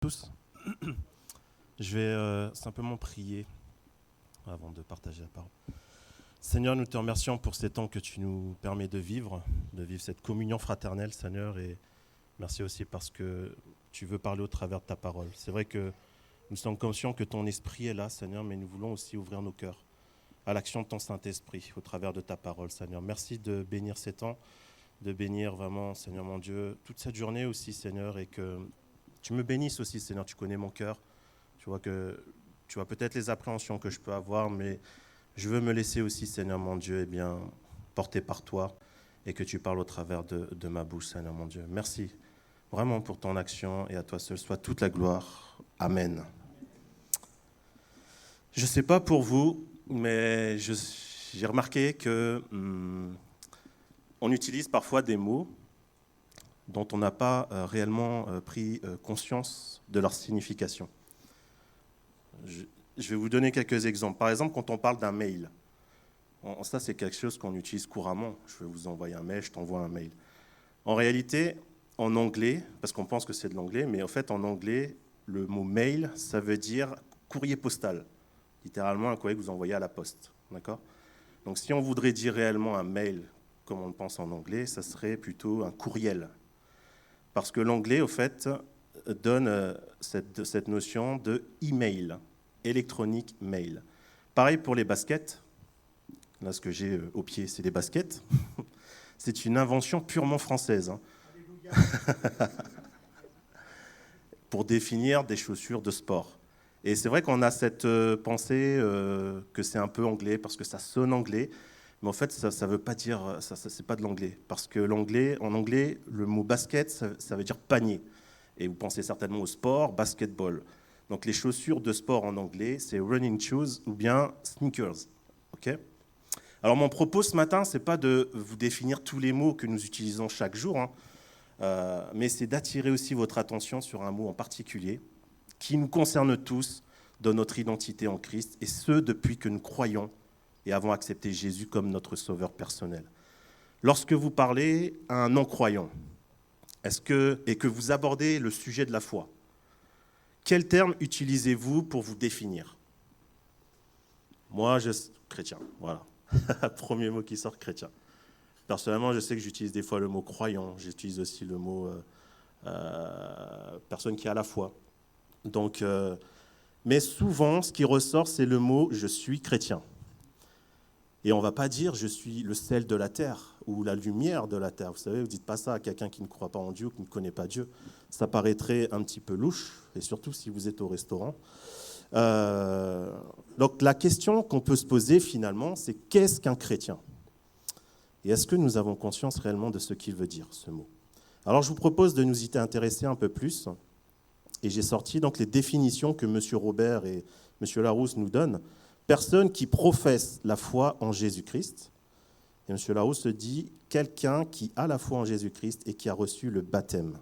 tous. Je vais simplement prier avant de partager la parole. Seigneur, nous te remercions pour ces temps que tu nous permets de vivre cette communion fraternelle, Seigneur, et merci aussi parce que tu veux parler au travers de ta parole. C'est vrai que nous sommes conscients que ton esprit est là, Seigneur, mais nous voulons aussi ouvrir nos cœurs à l'action de ton Saint-Esprit au travers de ta parole, Seigneur. Merci de bénir ces temps, de bénir vraiment, Seigneur mon Dieu, toute cette journée aussi, Seigneur, et que tu me bénisses aussi, Seigneur. Tu connais mon cœur, tu vois peut-être les appréhensions que je peux avoir, mais je veux me laisser aussi, Seigneur mon Dieu, porter par toi et que tu parles au travers de ma bouche, Seigneur mon Dieu. Merci vraiment pour ton action et à toi seul soit toute la gloire. Amen. Je ne sais pas pour vous, mais j'ai remarqué que on utilise parfois des mots dont on n'a pas réellement pris conscience de leur signification. Je vais vous donner quelques exemples. Par exemple, quand on parle d'un mail, ça c'est quelque chose qu'on utilise couramment. Je vais vous envoyer un mail, je t'envoie un mail. En réalité, en anglais, parce qu'on pense que c'est de l'anglais, mais en fait en anglais, le mot mail, ça veut dire courrier postal. Littéralement un courrier que vous envoyez à la poste. D'accord ? Donc si on voudrait dire réellement un mail, comme on le pense en anglais, ça serait plutôt un courriel. Parce que l'anglais, au fait, donne cette notion de email, électronique mail. Pareil pour les baskets. Là, ce que j'ai au pied, c'est des baskets. C'est une invention purement française. Pour définir des chaussures de sport. Et c'est vrai qu'on a cette pensée que c'est un peu anglais, parce que ça sonne anglais. Mais en fait, ça ne veut pas dire, ça c'est pas de l'anglais. Parce que en anglais, le mot basket, ça veut dire panier. Et vous pensez certainement au sport, basketball. Donc les chaussures de sport en anglais, c'est running shoes ou bien sneakers. Okay ? Alors mon propos ce matin, ce n'est pas de vous définir tous les mots que nous utilisons chaque jour, mais c'est d'attirer aussi votre attention sur un mot en particulier qui nous concerne tous dans notre identité en Christ, et ce, depuis que nous croyons et avons accepté Jésus comme notre sauveur personnel. Lorsque vous parlez à un non-croyant, et que vous abordez le sujet de la foi, quel terme utilisez-vous pour vous définir ? Moi, chrétien, voilà. Premier mot qui sort, chrétien. Personnellement, je sais que j'utilise des fois le mot croyant, j'utilise aussi le mot personne qui a la foi. Donc, mais souvent, ce qui ressort, c'est le mot « je suis chrétien ». Et on ne va pas dire « je suis le sel de la terre » ou « la lumière de la terre ». Vous savez, vous ne dites pas ça à quelqu'un qui ne croit pas en Dieu ou qui ne connaît pas Dieu. Ça paraîtrait un petit peu louche, et surtout si vous êtes au restaurant. Donc la question qu'on peut se poser finalement, c'est qu'est-ce qu'un chrétien ? Et est-ce que nous avons conscience réellement de ce qu'il veut dire, ce mot ? Alors je vous propose de nous y intéresser un peu plus. Et j'ai sorti donc les définitions que M. Robert et M. Larousse nous donnent. Personne qui professe la foi en Jésus-Christ. Et M. Larousse dit quelqu'un qui a la foi en Jésus-Christ et qui a reçu le baptême.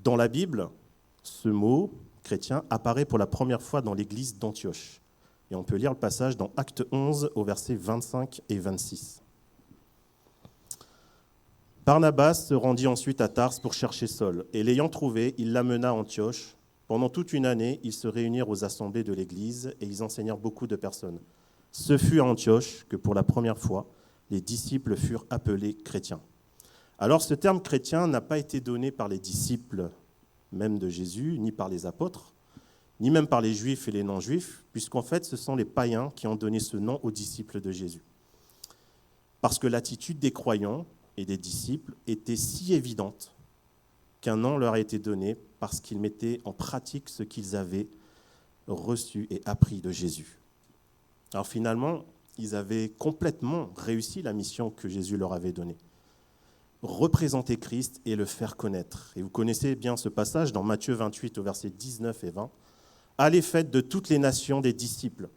Dans la Bible, ce mot chrétien apparaît pour la première fois dans l'église d'Antioche. Et on peut lire le passage dans Acte 11 au versets 25 et 26. Barnabas se rendit ensuite à Tarse pour chercher Saul, et l'ayant trouvé, il l'amena à Antioche. Pendant toute une année, ils se réunirent aux assemblées de l'Église et ils enseignèrent beaucoup de personnes. Ce fut à Antioche que pour la première fois, les disciples furent appelés chrétiens. Alors ce terme chrétien n'a pas été donné par les disciples même de Jésus, ni par les apôtres, ni même par les juifs et les non-juifs, puisqu'en fait ce sont les païens qui ont donné ce nom aux disciples de Jésus. Parce que l'attitude des croyants et des disciples était si évidente qu'un nom leur a été donné parce qu'ils mettaient en pratique ce qu'ils avaient reçu et appris de Jésus. Alors finalement, ils avaient complètement réussi la mission que Jésus leur avait donnée. Représenter Christ et le faire connaître. Et vous connaissez bien ce passage dans Matthieu 28 au verset 19 et 20. « Allez, faites de toutes les nations des disciples,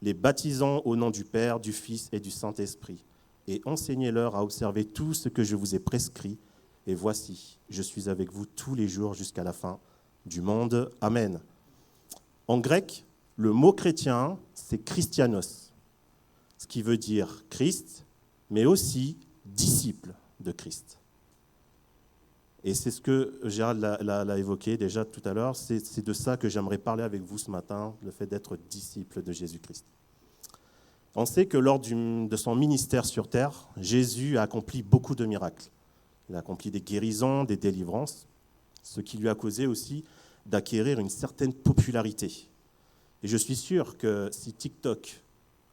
les baptisant au nom du Père, du Fils et du Saint-Esprit, et enseignez-leur à observer tout ce que je vous ai prescrit. Et voici, je suis avec vous tous les jours jusqu'à la fin du monde. Amen. » En grec, le mot chrétien, c'est Christianos, ce qui veut dire Christ, mais aussi disciple de Christ. Et c'est ce que Gérald l'a évoqué déjà tout à l'heure, c'est de ça que j'aimerais parler avec vous ce matin, le fait d'être disciple de Jésus-Christ. On sait que lors de son ministère sur terre, Jésus a accompli beaucoup de miracles. Il a accompli des guérisons, des délivrances, ce qui lui a causé aussi d'acquérir une certaine popularité. Et je suis sûr que si TikTok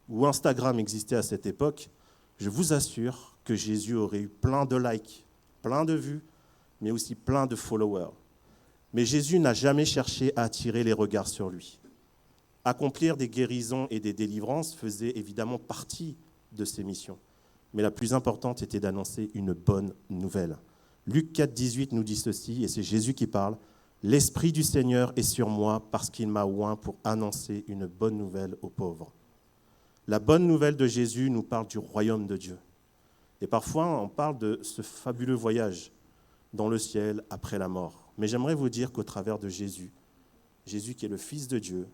ou Instagram existait à cette époque, je vous assure que Jésus aurait eu plein de likes, plein de vues, mais aussi plein de followers. Mais Jésus n'a jamais cherché à attirer les regards sur lui. Accomplir des guérisons et des délivrances faisait évidemment partie de ses missions. Mais la plus importante était d'annoncer une bonne nouvelle. Luc 4, 18 nous dit ceci, et c'est Jésus qui parle. « L'Esprit du Seigneur est sur moi parce qu'il m'a oint pour annoncer une bonne nouvelle aux pauvres. » La bonne nouvelle de Jésus nous parle du royaume de Dieu. Et parfois, on parle de ce fabuleux voyage dans le ciel après la mort. Mais j'aimerais vous dire qu'au travers de Jésus, Jésus qui est le Fils de Dieu,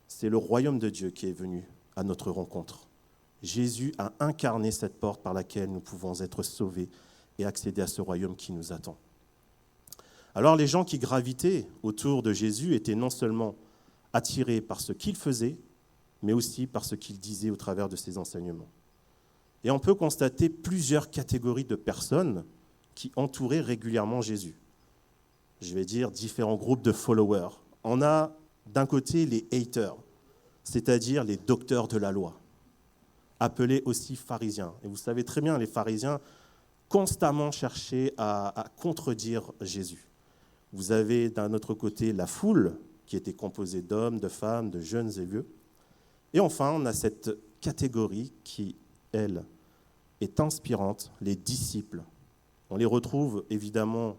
c'est le royaume de Dieu qui est venu à notre rencontre. Jésus a incarné cette porte par laquelle nous pouvons être sauvés et accéder à ce royaume qui nous attend. Alors les gens qui gravitaient autour de Jésus étaient non seulement attirés par ce qu'il faisait, mais aussi par ce qu'il disait au travers de ses enseignements. Et on peut constater plusieurs catégories de personnes qui entouraient régulièrement Jésus. Je vais dire différents groupes de followers. On a d'un côté les haters, c'est-à-dire les docteurs de la loi, appelés aussi pharisiens. Et vous savez très bien, les pharisiens constamment cherchaient à contredire Jésus. Vous avez d'un autre côté la foule, qui était composée d'hommes, de femmes, de jeunes et vieux. Et enfin, on a cette catégorie qui, elle, est inspirante, les disciples. On les retrouve évidemment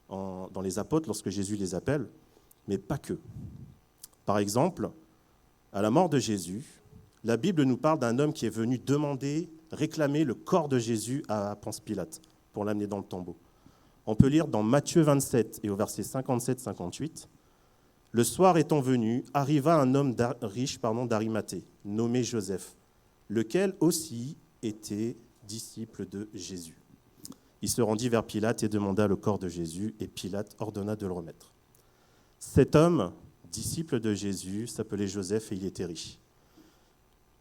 dans les apôtres lorsque Jésus les appelle, mais pas que. Par exemple, à la mort de Jésus, la Bible nous parle d'un homme qui est venu réclamer le corps de Jésus à Ponce Pilate pour l'amener dans le tombeau. On peut lire dans Matthieu 27 et au verset 57-58, « Le soir étant venu, arriva un homme riche d'Arimathée, nommé Joseph, lequel aussi était disciple de Jésus. Il se rendit vers Pilate et demanda le corps de Jésus, et Pilate ordonna de le remettre. Cet homme, disciple de Jésus, s'appelait Joseph et il était riche.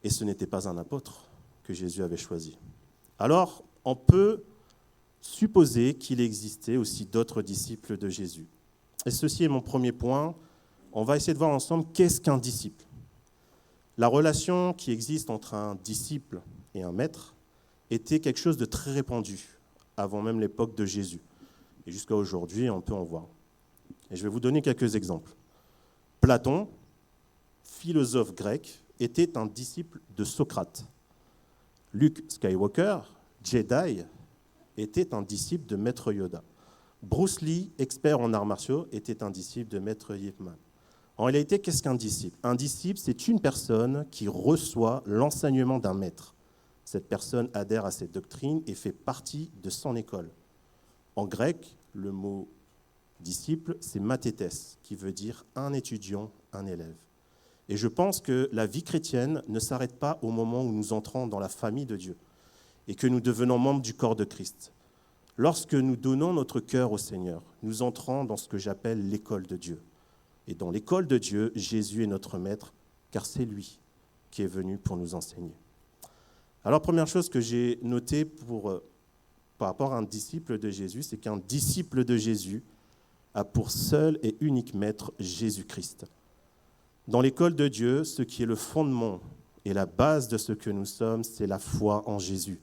Et ce n'était pas un apôtre que Jésus avait choisi. Alors, on peut supposer qu'il existait aussi d'autres disciples de Jésus. Et ceci est mon premier point. On va essayer de voir ensemble qu'est-ce qu'un disciple. La relation qui existe entre un disciple et un maître était quelque chose de très répandu avant même l'époque de Jésus. Et jusqu'à aujourd'hui, on peut en voir. Et je vais vous donner quelques exemples. Platon, philosophe grec, était un disciple de Socrate. Luke Skywalker, Jedi, était un disciple de Maître Yoda. Bruce Lee, expert en arts martiaux, était un disciple de Maître Yip Man. En réalité, qu'est-ce qu'un disciple ? Un disciple, c'est une personne qui reçoit l'enseignement d'un maître. Cette personne adhère à cette doctrine et fait partie de son école. En grec, le mot disciple, c'est mathétès, qui veut dire un étudiant, un élève. Et je pense que la vie chrétienne ne s'arrête pas au moment où nous entrons dans la famille de Dieu et que nous devenons membres du corps de Christ. Lorsque nous donnons notre cœur au Seigneur, nous entrons dans ce que j'appelle l'école de Dieu. Et dans l'école de Dieu, Jésus est notre maître, car c'est lui qui est venu pour nous enseigner. Alors, première chose que j'ai notée par rapport à un disciple de Jésus, c'est qu'un disciple de Jésus a pour seul et unique maître Jésus-Christ. Dans l'école de Dieu, ce qui est le fondement et la base de ce que nous sommes, c'est la foi en Jésus.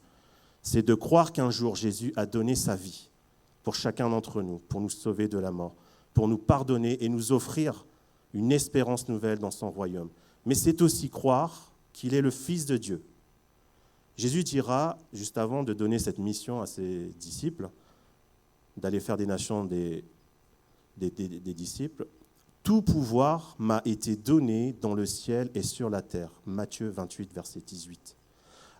C'est de croire qu'un jour Jésus a donné sa vie pour chacun d'entre nous, pour nous sauver de la mort, pour nous pardonner et nous offrir une espérance nouvelle dans son royaume. Mais c'est aussi croire qu'il est le Fils de Dieu. Jésus dira, juste avant de donner cette mission à ses disciples, d'aller faire des nations des disciples, « Tout pouvoir m'a été donné dans le ciel et sur la terre » Matthieu 28, verset 18.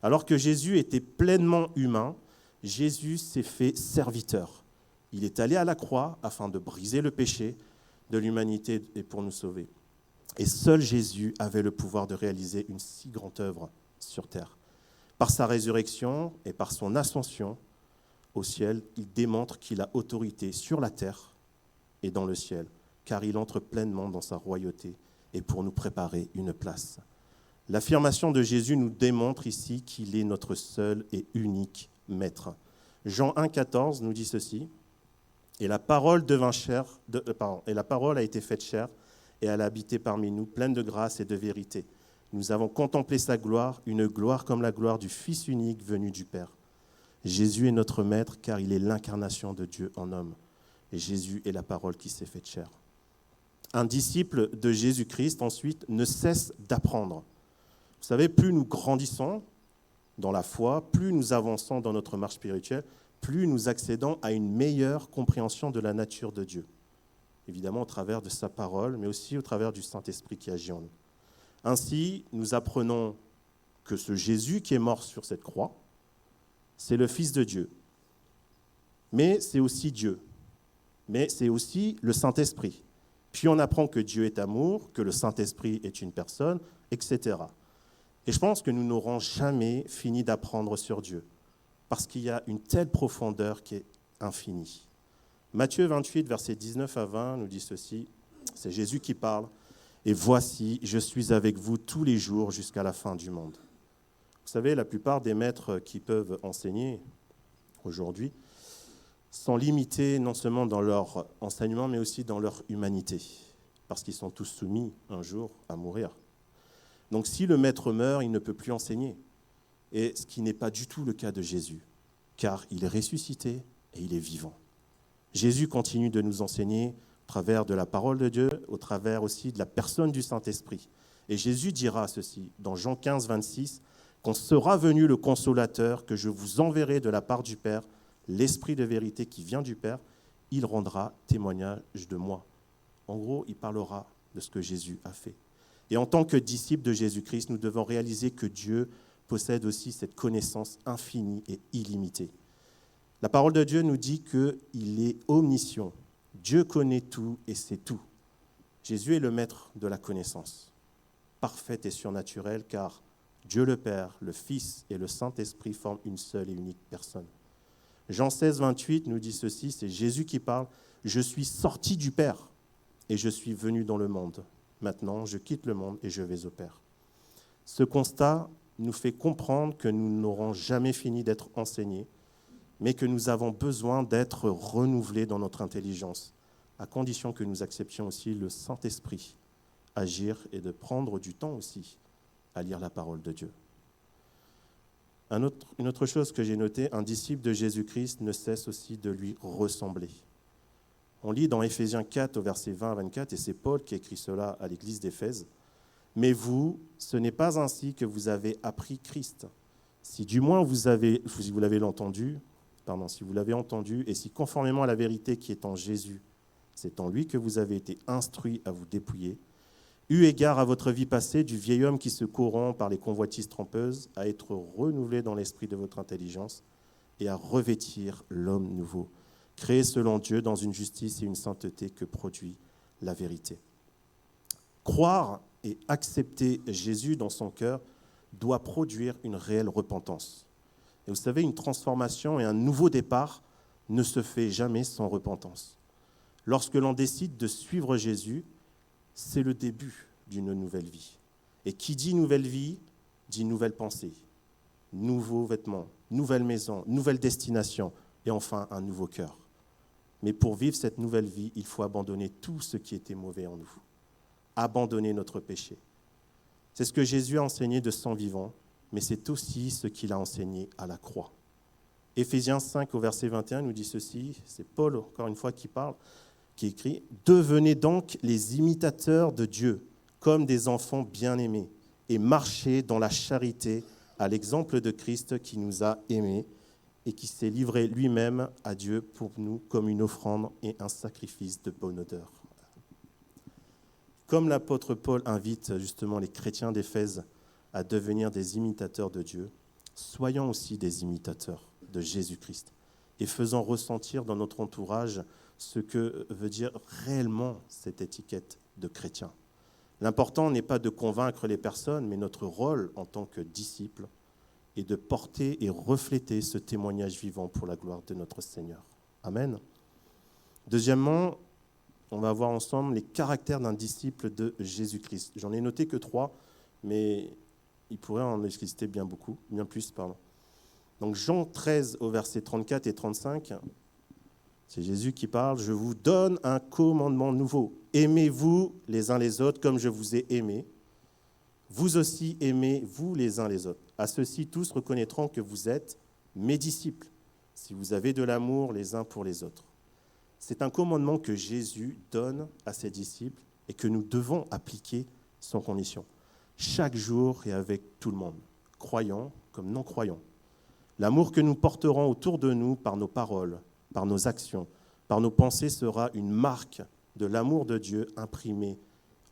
Alors que Jésus était pleinement humain, Jésus s'est fait serviteur. Il est allé à la croix afin de briser le péché de l'humanité et pour nous sauver. Et seul Jésus avait le pouvoir de réaliser une si grande œuvre sur terre. Par sa résurrection et par son ascension au ciel, il démontre qu'il a autorité sur la terre et dans le ciel, car il entre pleinement dans sa royauté et pour nous préparer une place. L'affirmation de Jésus nous démontre ici qu'il est notre seul et unique Maître. Jean 1,14 nous dit ceci, « Et la parole a été faite chair, et elle a habité parmi nous, pleine de grâce et de vérité. Nous avons contemplé sa gloire, une gloire comme la gloire du Fils unique venu du Père. Jésus est notre Maître, car il est l'incarnation de Dieu en homme. Et Jésus est la parole qui s'est faite chair. » Un disciple de Jésus-Christ, ensuite, ne cesse d'apprendre. Vous savez, plus nous grandissons dans la foi, plus nous avançons dans notre marche spirituelle, plus nous accédons à une meilleure compréhension de la nature de Dieu. Évidemment, au travers de sa parole, mais aussi au travers du Saint-Esprit qui agit en nous. Ainsi, nous apprenons que ce Jésus qui est mort sur cette croix, c'est le Fils de Dieu. Mais c'est aussi Dieu. Mais c'est aussi le Saint-Esprit. Puis on apprend que Dieu est amour, que le Saint-Esprit est une personne, etc. Et je pense que nous n'aurons jamais fini d'apprendre sur Dieu, parce qu'il y a une telle profondeur qui est infinie. Matthieu 28, versets 19 à 20, nous dit ceci, c'est Jésus qui parle, « Et voici, je suis avec vous tous les jours jusqu'à la fin du monde. » Vous savez, la plupart des maîtres qui peuvent enseigner aujourd'hui sont limités non seulement dans leur enseignement, mais aussi dans leur humanité, parce qu'ils sont tous soumis un jour à mourir. Donc si le maître meurt, il ne peut plus enseigner, et ce qui n'est pas du tout le cas de Jésus, car il est ressuscité et il est vivant. Jésus continue de nous enseigner au travers de la parole de Dieu, au travers aussi de la personne du Saint-Esprit. Et Jésus dira ceci, dans Jean 15, 26, « Quand sera venu le Consolateur, que je vous enverrai de la part du Père, l'Esprit de vérité qui vient du Père, il rendra témoignage de moi. » En gros, il parlera de ce que Jésus a fait. Et en tant que disciples de Jésus-Christ, nous devons réaliser que Dieu possède aussi cette connaissance infinie et illimitée. La parole de Dieu nous dit qu'il est omniscient. Dieu connaît tout et sait tout. Jésus est le maître de la connaissance, parfaite et surnaturelle, car Dieu le Père, le Fils et le Saint-Esprit forment une seule et unique personne. Jean 16, 28 nous dit ceci, c'est Jésus qui parle, « Je suis sorti du Père et je suis venu dans le monde. Maintenant, je quitte le monde et je vais au Père. » Ce constat nous fait comprendre que nous n'aurons jamais fini d'être enseignés, mais que nous avons besoin d'être renouvelés dans notre intelligence, à condition que nous acceptions aussi le Saint-Esprit agir et de prendre du temps aussi à lire la parole de Dieu. Une autre chose que j'ai notée, un disciple de Jésus-Christ ne cesse aussi de lui ressembler. On lit dans Éphésiens 4 au verset 20 à 24, et c'est Paul qui écrit cela à l'église d'Éphèse. « Mais vous, ce n'est pas ainsi que vous avez appris Christ. Si du moins vous l'avez entendu, et si conformément à la vérité qui est en Jésus, c'est en lui que vous avez été instruits à vous dépouiller, eu égard à votre vie passée du vieil homme qui se corrompt par les convoitises trompeuses, à être renouvelé dans l'esprit de votre intelligence et à revêtir l'homme nouveau, créé selon Dieu dans une justice et une sainteté que produit la vérité. » Croire et accepter Jésus dans son cœur doit produire une réelle repentance. Et vous savez, une transformation et un nouveau départ ne se fait jamais sans repentance. Lorsque l'on décide de suivre Jésus, c'est le début d'une nouvelle vie. Et qui dit nouvelle vie, dit nouvelle pensée, nouveaux vêtements, nouvelle maison, nouvelle destination et enfin un nouveau cœur. Mais pour vivre cette nouvelle vie, il faut abandonner tout ce qui était mauvais en nous. Abandonner notre péché. C'est ce que Jésus a enseigné de son vivant, mais c'est aussi ce qu'il a enseigné à la croix. Éphésiens 5 au verset 21 nous dit ceci, c'est Paul encore une fois qui parle, qui écrit « Devenez donc les imitateurs de Dieu, comme des enfants bien-aimés, et marchez dans la charité à l'exemple de Christ qui nous a aimés et qui s'est livré lui-même à Dieu pour nous comme une offrande et un sacrifice de bonne odeur. » Comme l'apôtre Paul invite justement les chrétiens d'Éphèse à devenir des imitateurs de Dieu, soyons aussi des imitateurs de Jésus-Christ et faisons ressentir dans notre entourage ce que veut dire réellement cette étiquette de chrétien. L'important n'est pas de convaincre les personnes, mais notre rôle en tant que disciples et de porter et refléter ce témoignage vivant pour la gloire de notre Seigneur. Amen. Deuxièmement, on va voir ensemble les caractères d'un disciple de Jésus-Christ. J'en ai noté que 3, mais il pourrait en exister bien plus. Donc Jean 13 au verset 34 et 35, c'est Jésus qui parle. « Je vous donne un commandement nouveau. Aimez-vous les uns les autres comme je vous ai aimés. Vous aussi aimez-vous les uns les autres. À ceux-ci, tous reconnaîtront que vous êtes mes disciples, si vous avez de l'amour les uns pour les autres. » C'est un commandement que Jésus donne à ses disciples et que nous devons appliquer sans condition, chaque jour et avec tout le monde, croyants comme non-croyants. L'amour que nous porterons autour de nous par nos paroles, par nos actions, par nos pensées sera une marque de l'amour de Dieu imprimé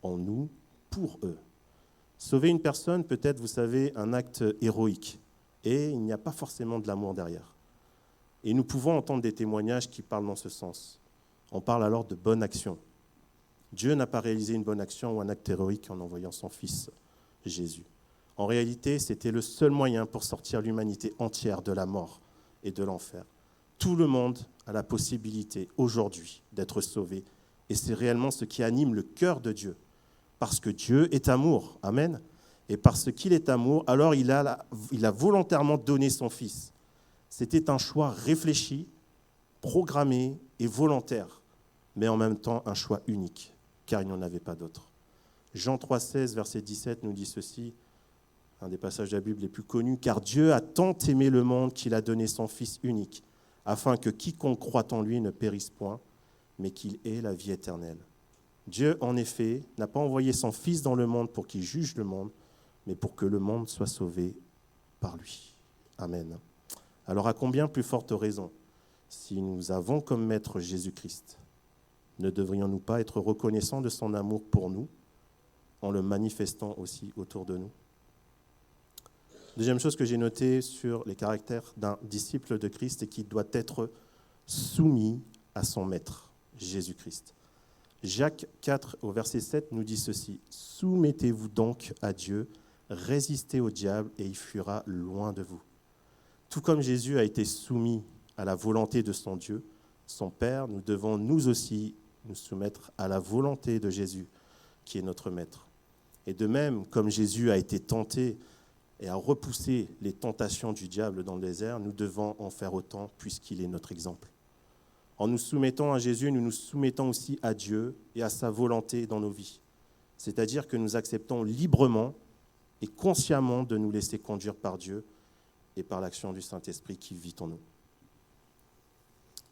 en nous pour eux. Sauver une personne peut être, vous savez, un acte héroïque et il n'y a pas forcément de l'amour derrière. Et nous pouvons entendre des témoignages qui parlent dans ce sens. On parle alors de bonne action. Dieu n'a pas réalisé une bonne action ou un acte héroïque en envoyant son Fils, Jésus. En réalité, c'était le seul moyen pour sortir l'humanité entière de la mort et de l'enfer. Tout le monde a la possibilité aujourd'hui d'être sauvé. Et c'est réellement ce qui anime le cœur de Dieu. Parce que Dieu est amour. Amen. Et parce qu'il est amour, alors il a volontairement donné son Fils. C'était un choix réfléchi, programmé et volontaire, mais en même temps un choix unique, car il n'y en avait pas d'autre. Jean 3,16, verset 17 nous dit ceci, un des passages de la Bible les plus connus, « Car Dieu a tant aimé le monde qu'il a donné son Fils unique, afin que quiconque croit en lui ne périsse point, mais qu'il ait la vie éternelle. » Dieu, en effet, n'a pas envoyé son Fils dans le monde pour qu'il juge le monde, mais pour que le monde soit sauvé par lui. Amen. Alors à combien plus forte raison, si nous avons comme maître Jésus-Christ, ne devrions-nous pas être reconnaissants de son amour pour nous, en le manifestant aussi autour de nous? Deuxième chose que j'ai notée sur les caractères d'un disciple de Christ, c'est qu'il doit être soumis à son maître, Jésus-Christ. Jacques 4, au verset 7, nous dit ceci, « Soumettez-vous donc à Dieu, résistez au diable et il fuira loin de vous. » Tout comme Jésus a été soumis à la volonté de son Dieu, son Père, nous devons nous aussi nous soumettre à la volonté de Jésus, qui est notre Maître. Et de même, comme Jésus a été tenté et a repoussé les tentations du diable dans le désert, nous devons en faire autant puisqu'il est notre exemple. En nous soumettant à Jésus, nous nous soumettons aussi à Dieu et à sa volonté dans nos vies. C'est-à-dire que nous acceptons librement et consciemment de nous laisser conduire par Dieu et par l'action du Saint-Esprit qui vit en nous.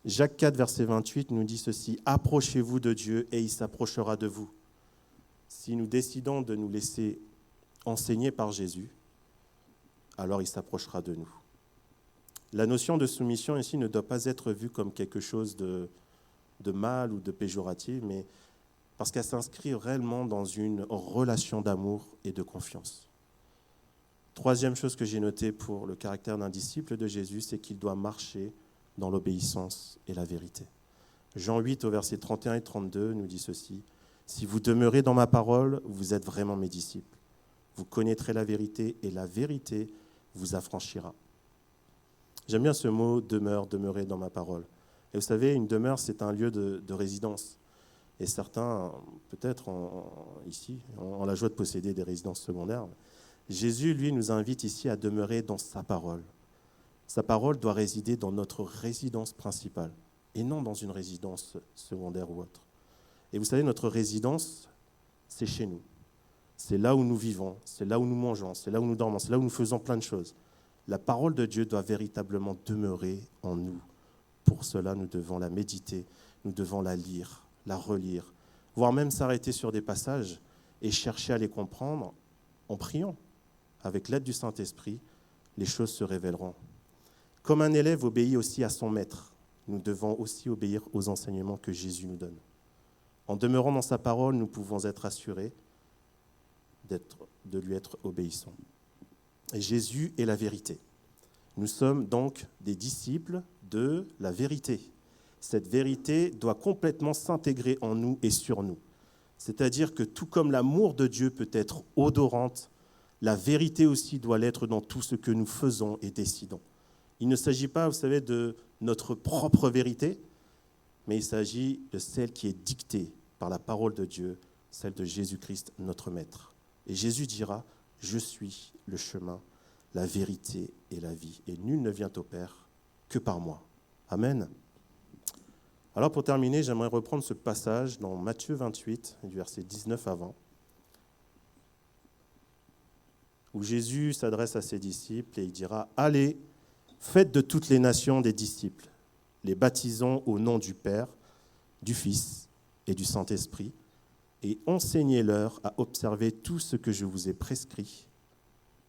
Jacques 4, verset 28 nous dit ceci, « Approchez-vous de Dieu et il s'approchera de vous. » Si nous décidons de nous laisser enseigner par Jésus, alors il s'approchera de nous. La notion de soumission ici ne doit pas être vue comme quelque chose de mal ou de péjoratif, mais parce qu'elle s'inscrit réellement dans une relation d'amour et de confiance. Troisième chose que j'ai notée pour le caractère d'un disciple de Jésus, c'est qu'il doit marcher dans l'obéissance et la vérité. Jean 8, au verset 31 et 32, nous dit ceci, « Si vous demeurez dans ma parole, vous êtes vraiment mes disciples. Vous connaîtrez la vérité et la vérité vous affranchira. » J'aime bien ce mot « demeure »,« demeurer dans ma parole ». Et vous savez, une demeure, c'est un lieu de résidence. Et certains, peut-être ici, ont la joie de posséder des résidences secondaires. Jésus, lui, nous invite ici à demeurer dans sa parole. Sa parole doit résider dans notre résidence principale et non dans une résidence secondaire ou autre. Et vous savez, notre résidence, c'est chez nous. C'est là où nous vivons, c'est là où nous mangeons, c'est là où nous dormons, c'est là où nous faisons plein de choses. La parole de Dieu doit véritablement demeurer en nous. Pour cela, nous devons la méditer, nous devons la lire, la relire, voire même s'arrêter sur des passages et chercher à les comprendre en priant. Avec l'aide du Saint-Esprit, les choses se révéleront. Comme un élève obéit aussi à son maître, nous devons aussi obéir aux enseignements que Jésus nous donne. En demeurant dans sa parole, nous pouvons être assurés de lui être obéissants. Et Jésus est la vérité. Nous sommes donc des disciples de la vérité. Cette vérité doit complètement s'intégrer en nous et sur nous. C'est-à-dire que tout comme l'amour de Dieu peut être odorante, La vérité aussi doit l'être dans tout ce que nous faisons et décidons. Il ne s'agit pas, vous savez, de notre propre vérité, mais il s'agit de celle qui est dictée par la parole de Dieu, celle de Jésus-Christ, notre Maître. Et Jésus dira, « Je suis le chemin, la vérité et la vie, et nul ne vient au Père que par moi. » Amen. Alors pour terminer, j'aimerais reprendre ce passage dans Matthieu 28, du verset 19 avant, où Jésus s'adresse à ses disciples et il dira « Allez, faites de toutes les nations des disciples, les baptisons au nom du Père, du Fils et du Saint-Esprit, et enseignez-leur à observer tout ce que je vous ai prescrit.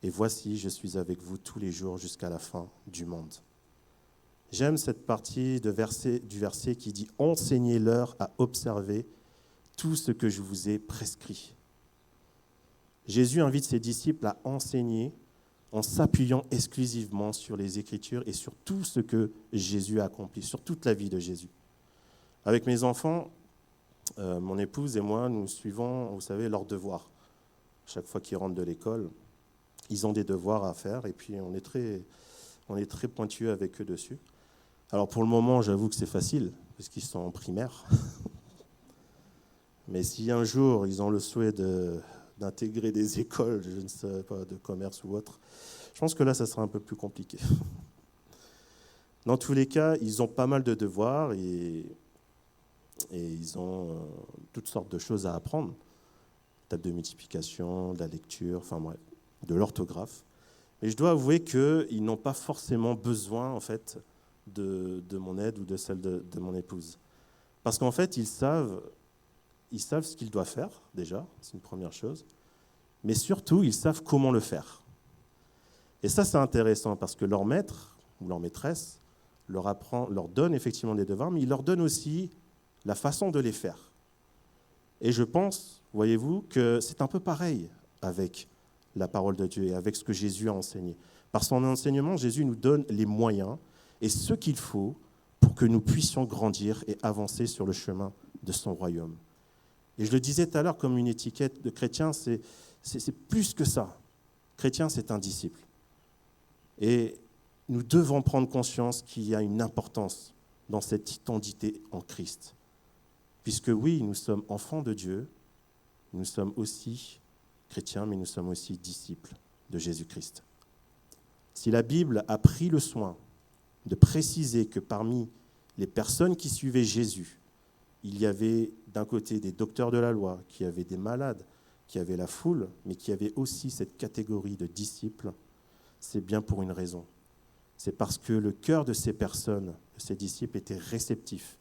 Et voici, je suis avec vous tous les jours jusqu'à la fin du monde. » J'aime cette partie du verset qui dit « Enseignez-leur à observer tout ce que je vous ai prescrit. » Jésus invite ses disciples à enseigner en s'appuyant exclusivement sur les Écritures et sur tout ce que Jésus a accompli, sur toute la vie de Jésus. Avec mes enfants, mon épouse et moi, nous suivons, vous savez, leurs devoirs. Chaque fois qu'ils rentrent de l'école, ils ont des devoirs à faire et puis on est très pointueux avec eux dessus. Alors pour le moment, j'avoue que c'est facile, parce qu'ils sont en primaire. Mais si un jour, ils ont le souhait d'intégrer des écoles, je ne sais pas, de commerce ou autre, je pense que là, ça sera un peu plus compliqué. Dans tous les cas, ils ont pas mal de devoirs et ils ont toutes sortes de choses à apprendre. Table de multiplication, de la lecture, enfin bref, de l'orthographe. Mais je dois avouer qu'ils n'ont pas forcément besoin, en fait, de mon aide ou de celle de mon épouse. Parce qu'en fait, ils savent ce qu'ils doivent faire, déjà, c'est une première chose, mais surtout, ils savent comment le faire. Et ça, c'est intéressant, parce que leur maître ou leur maîtresse leur donne effectivement des devoirs, mais il leur donne aussi la façon de les faire. Et je pense, voyez-vous, que c'est un peu pareil avec la parole de Dieu et avec ce que Jésus a enseigné. Par son enseignement, Jésus nous donne les moyens et ce qu'il faut pour que nous puissions grandir et avancer sur le chemin de son royaume. Et je le disais tout à l'heure, comme une étiquette de chrétien, c'est plus que ça. Chrétien, c'est un disciple. Et nous devons prendre conscience qu'il y a une importance dans cette identité en Christ. Puisque oui, nous sommes enfants de Dieu, nous sommes aussi chrétiens, mais nous sommes aussi disciples de Jésus-Christ. Si la Bible a pris le soin de préciser que parmi les personnes qui suivaient Jésus, il y avait d'un côté des docteurs de la loi, qui avaient des malades, qui avaient la foule, mais qui avaient aussi cette catégorie de disciples, c'est bien pour une raison. C'est parce que le cœur de ces personnes, de ces disciples, était réceptif,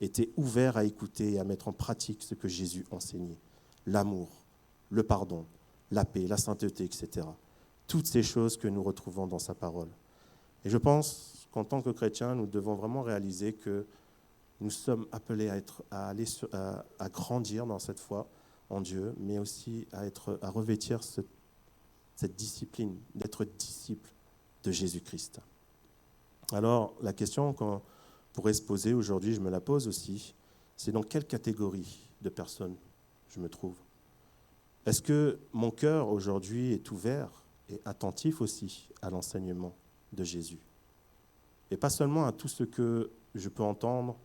était ouvert à écouter et à mettre en pratique ce que Jésus enseignait. L'amour, le pardon, la paix, la sainteté, etc. Toutes ces choses que nous retrouvons dans sa parole. Et je pense qu'en tant que chrétiens, nous devons vraiment réaliser que nous sommes appelés à grandir dans cette foi en Dieu, mais aussi à revêtir cette discipline, d'être disciple de Jésus-Christ. Alors, la question qu'on pourrait se poser aujourd'hui, je me la pose aussi, c'est dans quelle catégorie de personnes je me trouve ? Est-ce que mon cœur aujourd'hui est ouvert et attentif aussi à l'enseignement de Jésus ? Et pas seulement à tout ce que je peux entendre,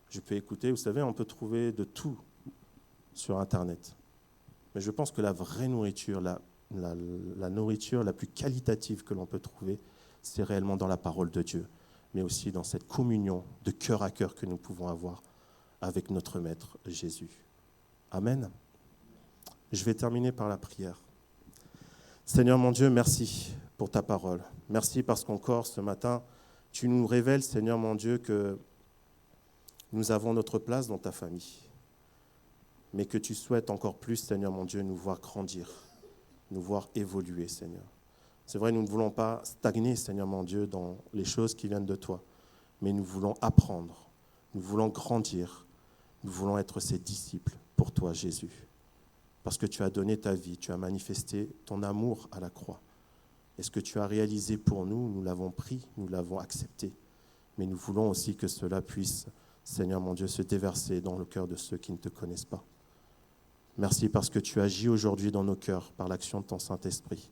je peux écouter. Vous savez, on peut trouver de tout sur Internet. Mais je pense que la vraie nourriture, la nourriture la plus qualitative que l'on peut trouver, c'est réellement dans la parole de Dieu, mais aussi dans cette communion de cœur à cœur que nous pouvons avoir avec notre Maître Jésus. Amen. Je vais terminer par la prière. Seigneur mon Dieu, merci pour ta parole. Merci parce qu'encore ce matin, tu nous révèles, Seigneur mon Dieu, que nous avons notre place dans ta famille, mais que tu souhaites encore plus, Seigneur mon Dieu, nous voir grandir, nous voir évoluer, Seigneur. C'est vrai, nous ne voulons pas stagner, Seigneur mon Dieu, dans les choses qui viennent de toi, mais nous voulons apprendre, nous voulons grandir, nous voulons être ces disciples pour toi, Jésus. Parce que tu as donné ta vie, tu as manifesté ton amour à la croix. Et ce que tu as réalisé pour nous, nous l'avons pris, nous l'avons accepté. Mais nous voulons aussi que cela puisse, Seigneur mon Dieu, se déverser dans le cœur de ceux qui ne te connaissent pas. Merci parce que tu agis aujourd'hui dans nos cœurs par l'action de ton Saint-Esprit.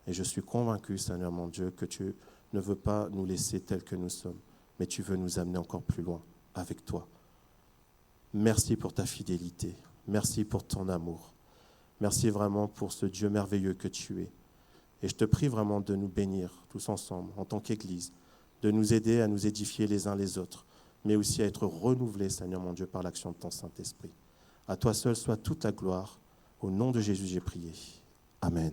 Et je suis convaincu, Seigneur mon Dieu, que tu ne veux pas nous laisser tels que nous sommes, mais tu veux nous amener encore plus loin avec toi. Merci pour ta fidélité. Merci pour ton amour. Merci vraiment pour ce Dieu merveilleux que tu es. Et je te prie vraiment de nous bénir tous ensemble, en tant qu'Église, de nous aider à nous édifier les uns les autres, mais aussi à être renouvelés, Seigneur mon Dieu, par l'action de ton Saint-Esprit. À toi seul soit toute la gloire. Au nom de Jésus, j'ai prié. Amen.